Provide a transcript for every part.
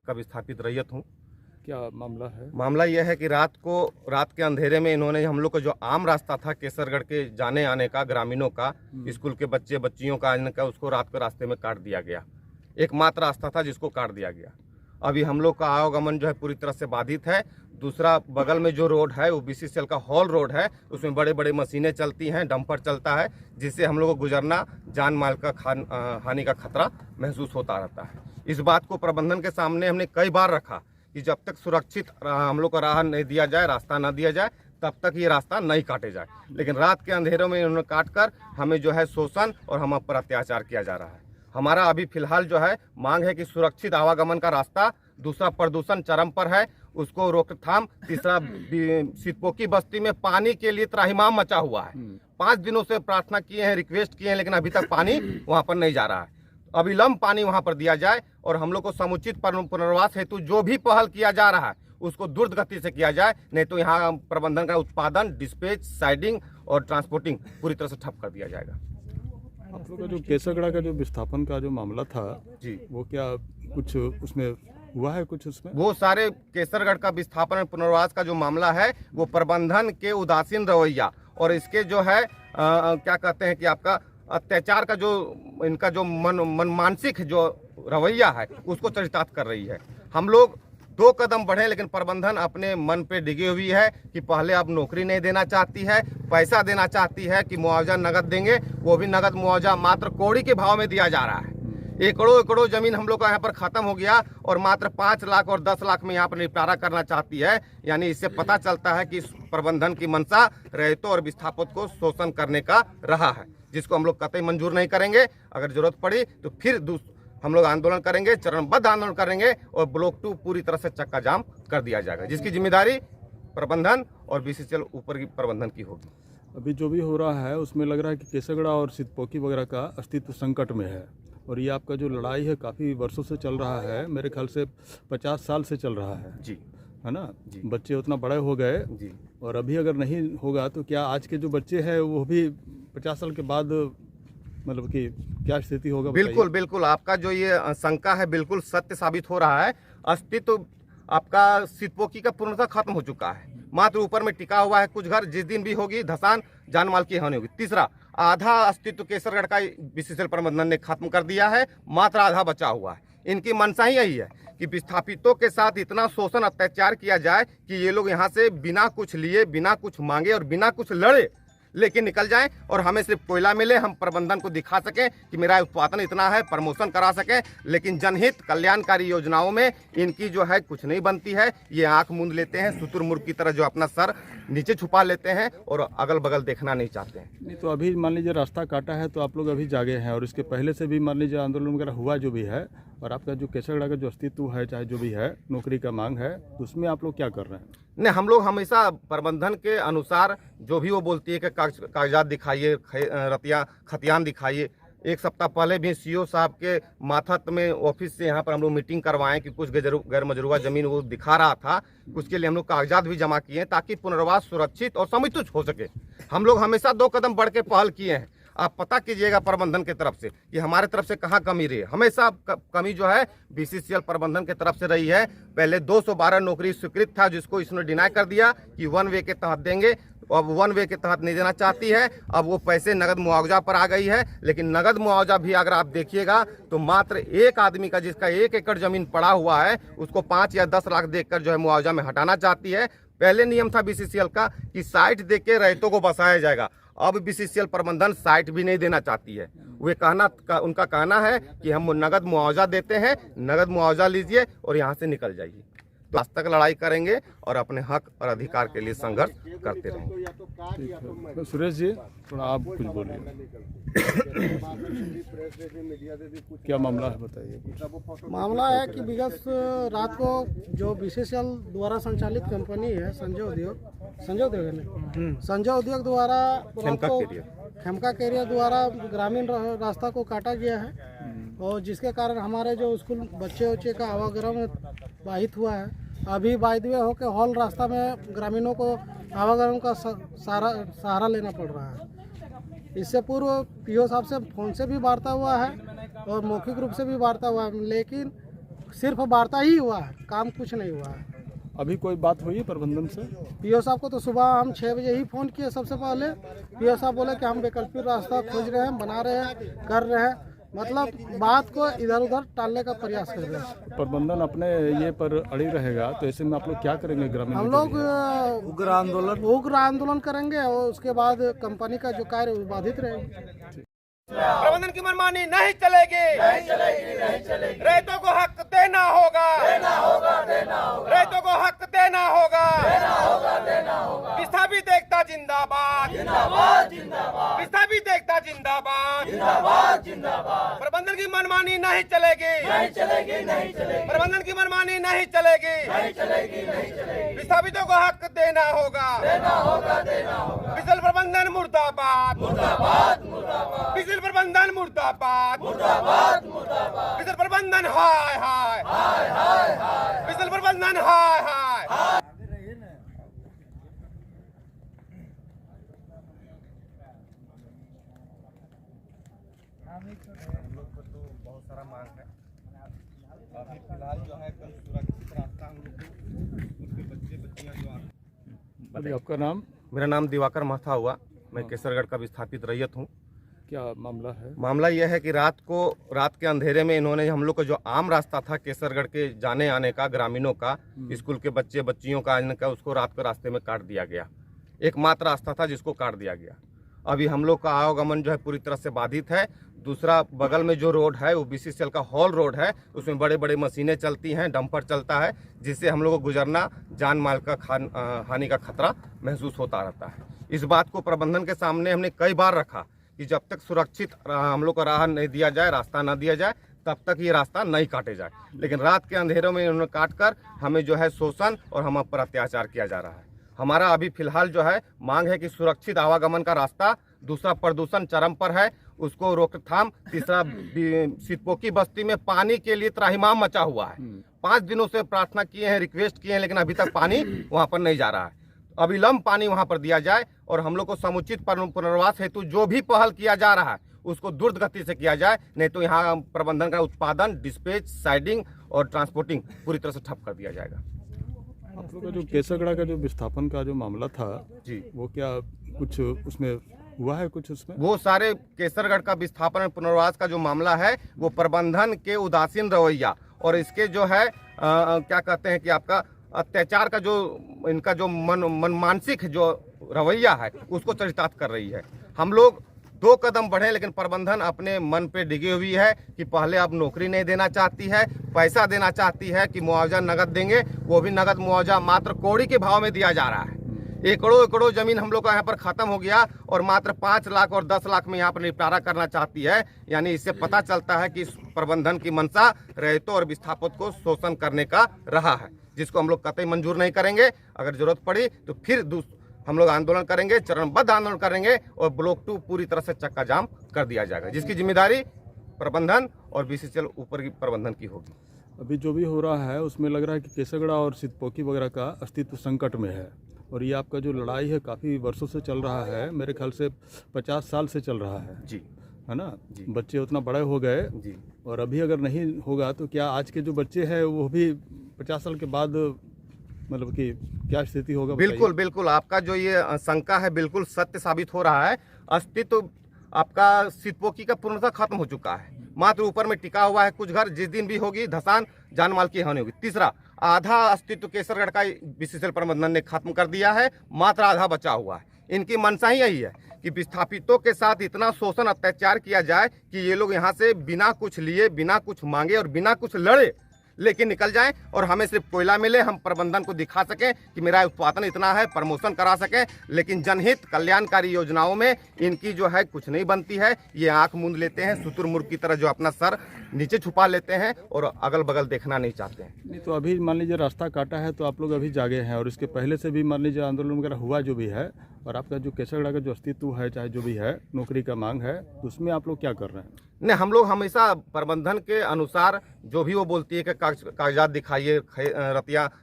का विस्थापित रैयत हूँ। क्या मामला है? मामला यह है कि रात के अंधेरे में इन्होंने हम लोग का जो आम रास्ता था केसरगढ़ के जाने आने का, ग्रामीणों का, स्कूल के बच्चे बच्चियों का आने का, उसको रात के रास्ते में काट दिया गया। एकमात्र रास्ता था जिसको काट दिया गया। अभी हम लोग का आवागमन जो है पूरी तरह से बाधित है। दूसरा बगल में जो रोड है वो BCCL का हॉल रोड है, उसमें बड़े बड़े मशीनें चलती हैं, डंपर चलता है, जिससे हम लोग को गुजरना जान माल का हानि का खतरा महसूस होता रहता है। इस बात को प्रबंधन के सामने हमने कई बार रखा कि जब तक सुरक्षित हम लोग को राह नहीं दिया जाए, रास्ता ना दिया जाए, तब तक ये रास्ता नहीं काटे जाए। लेकिन रात के अंधेरों में इन्होंने काट कर हमें जो है शोषण और हम पर अत्याचार किया जा रहा है। हमारा अभी फिलहाल जो है मांग है कि सुरक्षित आवागमन का रास्ता, दूसरा प्रदूषण चरम पर है, उसको रोकथाम, तीसरा सितपोकी बस्ती में पानी के लिए त्राहिमाम मचा हुआ है। 5 दिनों से प्रार्थना किए हैं, रिक्वेस्ट किए हैं, लेकिन अभी तक पानी वहाँ पर नहीं जा रहा है। अविलंब पानी वहाँ पर दिया जाए और हम लोग को समुचित पुनर्वास हेतु जो भी पहल किया जा रहा है उसको द्रुत गति से किया जाए, नहीं तो यहाँ प्रबंधन का उत्पादन, डिस्पैच, साइडिंग और ट्रांसपोर्टिंग पूरी तरह से ठप कर दिया जाएगा। आप लोग का जो केसरगढ़ का जो विस्थापन का जो मामला था जी, वो क्या कुछ उसमें हुआ है? कुछ उसमें वो सारे केसरगढ़ का विस्थापन और पुनर्वास का जो मामला है वो प्रबंधन के उदासीन रवैया और इसके जो है क्या कहते हैं कि आपका अत्याचार का जो इनका जो मानसिक जो रवैया है उसको चरितार्थ कर रही है। हम लोग 2 कदम बढ़े, लेकिन प्रबंधन अपने मन पे डिगी हुई है कि पहले अब नौकरी नहीं देना चाहती है, पैसा देना चाहती है कि मुआवजा नगद देंगे, वो भी नगद मुआवजा मात्र कौड़ी के भाव में दिया जा रहा है। एकड़ों एकड़ों जमीन हम लोग का यहाँ पर खत्म हो गया और मात्र 5 लाख और 10 लाख में यहाँ पर निपटारा करना चाहती है। यानी इससे पता चलता है कि प्रबंधन की मंशा रैयतों और विस्थापित को शोषण करने का रहा है, जिसको हम लोग कतई मंजूर नहीं करेंगे। अगर जरूरत पड़ी तो फिर हम लोग आंदोलन करेंगे, चरणबद्ध आंदोलन करेंगे और ब्लॉक 2 पूरी तरह से चक्का जाम कर दिया जाएगा, जिसकी जिम्मेदारी प्रबंधन और BCCL ऊपर की प्रबंधन की होगी। अभी जो भी हो रहा है उसमें लग रहा है कि केसरगढ़ और सितपोकी वगैरह का अस्तित्व संकट में है और ये आपका जो लड़ाई है काफ़ी वर्षों से चल रहा है, मेरे ख्याल से 50 साल से चल रहा है जी, है ना जी। बच्चे उतना बड़े हो गए जी, और अभी अगर नहीं होगा तो क्या आज के जो बच्चे हैं वो भी 50 साल के बाद मतलब कि क्या स्थिति होगा? बिल्कुल बिल्कुल, आपका जो ये शंका है बिल्कुल सत्य साबित हो रहा है। अस्तित्व आपका सितपोकी का पूर्णतः खत्म हो चुका है, मात्र ऊपर में टिका हुआ है कुछ घर, जिस दिन भी होगी धसान जान माल की हानि होगी। तीसरा, आधा अस्तित्व केसरगढ़ का BCCL प्रबंधन ने खत्म कर दिया है, मात्र आधा बचा हुआ है। इनकी मंशा ही यही है कि विस्थापितों के साथ इतना शोषण अत्याचार किया जाए कि ये लोग यहाँ से बिना कुछ लिए, बिना कुछ मांगे और बिना कुछ लड़े लेकिन निकल जाएं और हमें सिर्फ कोयला मिले, हम प्रबंधन को दिखा सकें कि मेरा उत्पादन इतना है, प्रमोशन करा सकें, लेकिन जनहित कल्याणकारी योजनाओं में इनकी जो है कुछ नहीं बनती है। ये आंख मूंद लेते हैं, शुतुरमुर्ग की तरह जो अपना सर नीचे छुपा लेते हैं और अगल बगल देखना नहीं चाहते हैं। नहीं तो अभी मान लीजिए रास्ता काटा है तो आप लोग अभी जागे हैं और इसके पहले से भी मान लीजिए आंदोलन वगैरह हुआ जो भी है और आपका जो केसरगढ़ का जो अस्तित्व है, चाहे जो भी है, नौकरी का मांग है, तो उसमें आप लोग क्या कर रहे हैं? नहीं, हम लोग हमेशा प्रबंधन के अनुसार जो भी वो बोलती है कि कागजात दिखाइए, खतियान दिखाइए। 1 सप्ताह पहले भी CO साहब के माथत में ऑफिस से यहाँ पर हम लोग मीटिंग करवाएं कि कुछ गैर मजरूआ जमीन वो दिखा रहा था, उसके लिए हम लोग कागजात भी जमा किए ताकि पुनर्वास सुरक्षित और समुचित हो सके। हम लोग हमेशा 2 कदम बढ़ के पहल किए हैं। आप पता कीजिएगा प्रबंधन की तरफ से कि हमारे तरफ से कहाँ कमी रही है। हमेशा कमी जो है BCCL प्रबंधन की तरफ से रही है। पहले 212 नौकरी स्वीकृत था, जिसको इसने डिनाई कर दिया कि 1 वे के तहत देंगे। अब 1 वे के तहत नहीं देना चाहती है। अब वो पैसे नगद मुआवजा पर आ गई है, लेकिन नगद मुआवजा भी अगर आप देखिएगा तो मात्र एक आदमी का जिसका 1 एकड़ जमीन पड़ा हुआ है उसको 5 या 10 लाख देकर जो है मुआवजा में हटाना चाहती है। पहले नियम था BCCL का कि साइट देके रैयतों को बसाया जाएगा। अब BCCL प्रबंधन साइट भी नहीं देना चाहती है। वे उनका कहना है कि हम नगद मुआवजा देते हैं, नगद मुआवजा लीजिए और यहाँ से निकल जाइए। तो आज तक लड़ाई करेंगे और अपने हक और अधिकार के लिए संघर्ष करते रहेंगे। तो सुरेश जी थोड़ा आप कुछ बोलिए, क्या मामला है बताइए। मामला है कि विगत रात को जो BCCL द्वारा संचालित कंपनी है संजय उद्योग द्वारा खेमका कैरियर द्वारा ग्रामीण रास्ता को काटा गया है और जिसके कारण हमारे जो स्कूल बच्चे का आवागमन बाधित हुआ है। अभी बाय द वे हो के हॉल रास्ता में ग्रामीणों को आवागमन का सहारा लेना पड़ रहा है। इससे पूर्व PO साहब से फ़ोन से भी वार्ता हुआ है और मौखिक रूप से भी वार्ता हुआ है, लेकिन सिर्फ वार्ता ही हुआ है, काम कुछ नहीं हुआ है। अभी कोई बात हुई है प्रबंधन से? पीओ साहब को तो सुबह हम 6 बजे ही फ़ोन किए। सबसे पहले पीओ साहब बोले कि हम वैकल्पिक रास्ता खोज रहे हैं, बना रहे हैं, कर रहे हैं, मतलब बात को इधर उधर टालने का प्रयास कर रहे हैं। प्रबंधन अपने ये पर अड़ी रहेगा तो ऐसे में आप लोग क्या करेंगे? ग्रामीण हम लोग उग्र आंदोलन करेंगे और उसके बाद कंपनी का जो कार्य वो बाधित रहेगी। प्रबंधन की मनमानी नहीं चलेगी, नहीं चलेगी, नहीं चलेगी। रैयतों को हक देना होगा, देना होगा, देना होगा। रैयतों को हक देना होगा, देना होगा, देना होगा। विस्थापित एकता जिंदाबाद, जिंदाबाद, जिंदाबाद। विस्थापित एकता जिंदाबाद, जिंदाबाद, जिंदाबाद। प्रबंधन की मनमानी नहीं चलेगी, नहीं चलेगी, नहीं चलेगी। प्रबंधन की मनमानी नहीं चलेगी, नहीं चलेगी, नहीं चलेगी। विस्थापितों को हक देना होगा, देना होगा, देना होगा। बिजल प्रबंधन मुर्दाबाद, मुर्दाबाद, मुर्दाबाद। बिजल प्रबंधन मुर्दाबाद, मुर्दाबाद, मुर्दाबाद। बिजल प्रबंधन हाय हाय, हाय हाय हाय। बिजल प्रबंधन हाय हाय, हाय। हम लोग को तो बहुत सारा मांग है। अभी फिलहाल जो है कल सुरक्षित रास्ता हम लोग को उनके बच्चे बच्चियां जो अभी आपका नाम? मेरा नाम दिवाकर महथा हुआ। मैं केसरगढ़ का विस्थापित रैयत हूँ। क्या मामला है? मामला यह है कि रात के अंधेरे में इन्होंने हम लोग का जो आम रास्ता था केसरगढ़ के जाने आने का, ग्रामीणों का, स्कूल के बच्चे बच्चियों का आने का, उसको रात के रास्ते में काट दिया गया। एकमात्र रास्ता था जिसको काट दिया गया। अभी हम लोग का आवागमन जो है पूरी तरह से बाधित है। दूसरा बगल में जो रोड है वो BCCL का हॉल रोड है, उसमें बड़े बड़े मशीनें चलती हैं, डंपर चलता है, जिससे हम लोग को गुजरना जान माल का हानि का खतरा महसूस होता रहता है। इस बात को प्रबंधन के सामने हमने कई बार रखा कि जब तक सुरक्षित हम लोग को राह नहीं दिया जाए, रास्ता न दिया जाए, तब तक ये रास्ता नहीं काटे जाए। लेकिन रात के अंधेरों में इन्होंने काट कर हमें जो है शोषण और हम पर अत्याचार किया जा रहा है। हमारा अभी फिलहाल जो है मांग है कि सुरक्षित आवागमन का रास्ता, दूसरा प्रदूषण चरम पर है, उसको रोकथाम, तीसरा सितपोकी बस्ती में पानी के लिए त्राहिमाम मचा हुआ है। 5 दिनों से प्रार्थना किए हैं, रिक्वेस्ट किए हैं, लेकिन अभी तक पानी वहाँ पर नहीं जा रहा है। अविलंब पानी वहाँ पर दिया जाए और हम लोग को समुचित पुनर्वास हेतु जो भी पहल किया जा रहा है उसको द्रुत गति से किया जाए, नहीं तो यहाँ प्रबंधन का उत्पादन, डिस्पैच, साइडिंग और ट्रांसपोर्टिंग पूरी तरह से ठप कर दिया जाएगा। आप लोग का जो केसरगढ़ का जो विस्थापन का जो मामला था जी, वो क्या कुछ उसमें हुआ है? कुछ उसमें वो सारे केसरगढ़ का विस्थापन और पुनर्वास का जो मामला है वो प्रबंधन के उदासीन रवैया और इसके जो है क्या कहते हैं कि आपका अत्याचार का जो इनका जो मानसिक जो रवैया है उसको चरितार्थ कर रही है। हम लोग 2 कदम बढ़े लेकिन प्रबंधन अपने मन पे डिगी हुई है कि पहले अब नौकरी नहीं देना चाहती है, पैसा देना चाहती है कि मुआवजा नगद देंगे, वो भी नगद मुआवजा मात्र कौड़ी के भाव में दिया जा रहा है। एकड़ों एकड़ों जमीन हम लोग का यहाँ पर खत्म हो गया और मात्र 5 लाख और 10 लाख में यहाँ पर निपटारा करना चाहती है। यानी इससे पता चलता है कि प्रबंधन की मंशा रैयतों और विस्थापित को शोषण करने का रहा है, जिसको हम लोग कतई मंजूर नहीं करेंगे। अगर जरूरत पड़ी तो फिर हम लोग आंदोलन करेंगे, चरणबद्ध आंदोलन करेंगे और ब्लॉक 2 पूरी तरह से चक्का जाम कर दिया जाएगा, जिसकी जिम्मेदारी प्रबंधन और BCCL ऊपर की प्रबंधन की होगी। अभी जो भी हो रहा है उसमें लग रहा है कि केसरगढ़ और सितपोकी वगैरह का अस्तित्व संकट में है और ये आपका जो लड़ाई है काफ़ी वर्षों से चल रहा है, मेरे ख्याल से 50 साल से चल रहा है जी, है ना जी। बच्चे उतना बड़े हो गए जी, और अभी अगर नहीं होगा तो क्या आज के जो बच्चे हैं वो भी 50 साल के बाद मतलब कि क्या स्थिति होगा? बिल्कुल बिल्कुल, आपका जो ये शंका है बिल्कुल सत्य साबित हो रहा है। अस्तित्व आपका सितपोकी का पूर्णतः खत्म हो चुका है, मात्र ऊपर में टिका हुआ है कुछ घर, जिस दिन भी होगी धसान जान माल की हानि होगी। तीसरा, आधा अस्तित्व केसरगढ़ का BCCL प्रबंधन ने खत्म कर दिया है, मात्र आधा बचा हुआ है। इनकी मंशा ही यही है कि विस्थापितों के साथ इतना शोषण अत्याचार किया जाए कि ये लोग यहाँ से बिना कुछ लिए, बिना कुछ मांगे और बिना कुछ लड़े लेके निकल जाएं और हमें सिर्फ कोयला मिले, हम प्रबंधन को दिखा सकें कि मेरा उत्पादन इतना है, प्रमोशन करा सकें, लेकिन जनहित कल्याणकारी योजनाओं में इनकी जो है कुछ नहीं बनती है। ये आंख मूंद लेते हैं, शुतुरमुर्ग की तरह जो अपना सर नीचे छुपा लेते हैं और अगल बगल देखना नहीं चाहते हैं। नहीं तो अभी मान लीजिए रास्ता काटा है तो आप लोग अभी जागे हैं और इसके पहले से भी मान लीजिए आंदोलन वगैरह हुआ जो भी है और आपका जो केसरगढ़ का जो अस्तित्व है, चाहे जो भी है, नौकरी का मांग है, तो उसमें आप लोग क्या कर रहे हैं? नहीं, हम लोग हमेशा प्रबंधन के अनुसार जो भी वो बोलती है कि कागजात दिखाइए,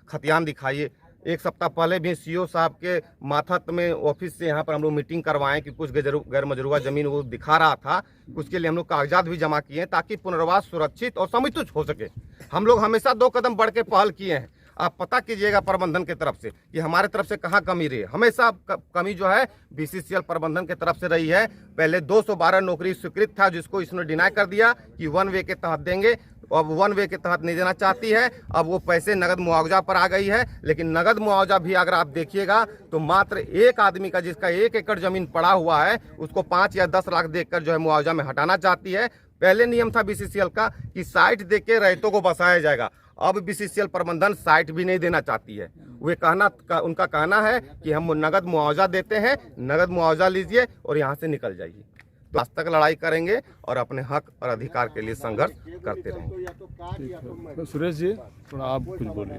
खतियान दिखाइए, एक सप्ताह पहले भी सीओ साहब के माथत में ऑफिस से यहाँ पर हम लोग मीटिंग करवाएं कि कुछ गैर मजरूआ जमीन वो दिखा रहा था, उसके लिए हम लोग कागजात भी जमा किए हैं ताकि पुनर्वास सुरक्षित और समुचित हो सके। हम लोग हमेशा 2 कदम बढ़ के पहल किए हैं। आप पता कीजिएगा प्रबंधन की तरफ से कि हमारे तरफ से कहाँ कमी रही है। हमेशा कमी जो है बीसीसीएल प्रबंधन की तरफ से रही है। पहले 212 नौकरी स्वीकृत था जिसको इसने डिनाई कर दिया कि 1 वे के तहत देंगे, अब 1 वे के तहत नहीं देना चाहती है। अब वो पैसे नगद मुआवजा पर आ गई है, लेकिन नगद मुआवजा भी अगर आप देखिएगा तो मात्र एक आदमी का जिसका 1 एकड़ जमीन पड़ा हुआ है उसको 5 या 10 लाख देकर जो है मुआवजा में हटाना चाहती है। पहले नियम था बीसीसीएल का कि साइट देख के रैयतों को बसाया जाएगा, अब बीसीसीएल प्रबंधन साइट भी नहीं देना चाहती है। उनका कहना है कि हम नगद मुआवजा देते हैं, नगद मुआवजा लीजिए और यहाँ से निकल जाइए। तो आज तक लड़ाई करेंगे और अपने हक और अधिकार के लिए संघर्ष करते रहेंगे। ठीक है। तो सुरेश जी थोड़ा आप कुछ बोलिए,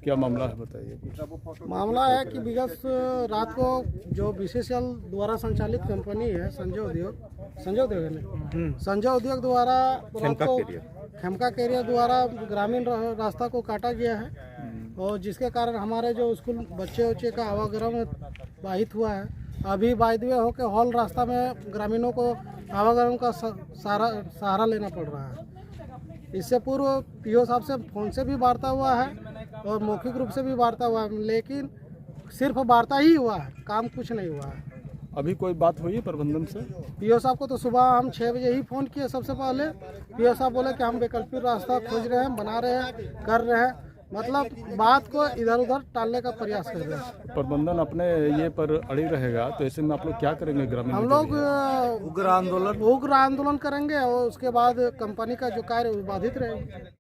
क्या मामला है बताइए। मामला है कि विगत रात को जो बीसीसीएल द्वारा संचालित कंपनी है संजय उद्योग द्वारा रात को खेमका कैरियर द्वारा ग्रामीण रास्ता को काटा गया है और जिसके कारण हमारे जो स्कूल बच्चे का आवागमन बाधित हुआ है। अभी बाय द वे होकर हॉल रास्ता में ग्रामीणों को आवागमन का सहारा लेना पड़ रहा है। इससे पूर्व पीओ साहब से फोन से भी वार्ता हुआ है और मौखिक रूप से भी वार्ता हुआ है, लेकिन सिर्फ वार्ता ही हुआ है, काम कुछ नहीं हुआ है। अभी कोई बात हुई है प्रबंधन से? पीओ साहब को तो सुबह हम 6 बजे ही फ़ोन किए। सबसे पहले पीओ साहब बोले कि हम वैकल्पिक रास्ता खोज रहे हैं, बना रहे हैं, कर रहे हैं, मतलब बात को इधर उधर टालने का प्रयास कर रहे हैं। प्रबंधन अपने ये पर अड़ी रहेगा तो ऐसे में आप लोग क्या करेंगे? ग्रामीण हम लोग उग्र आंदोलन करेंगे और उसके बाद कंपनी का जो कार्य बाधित रहेगा।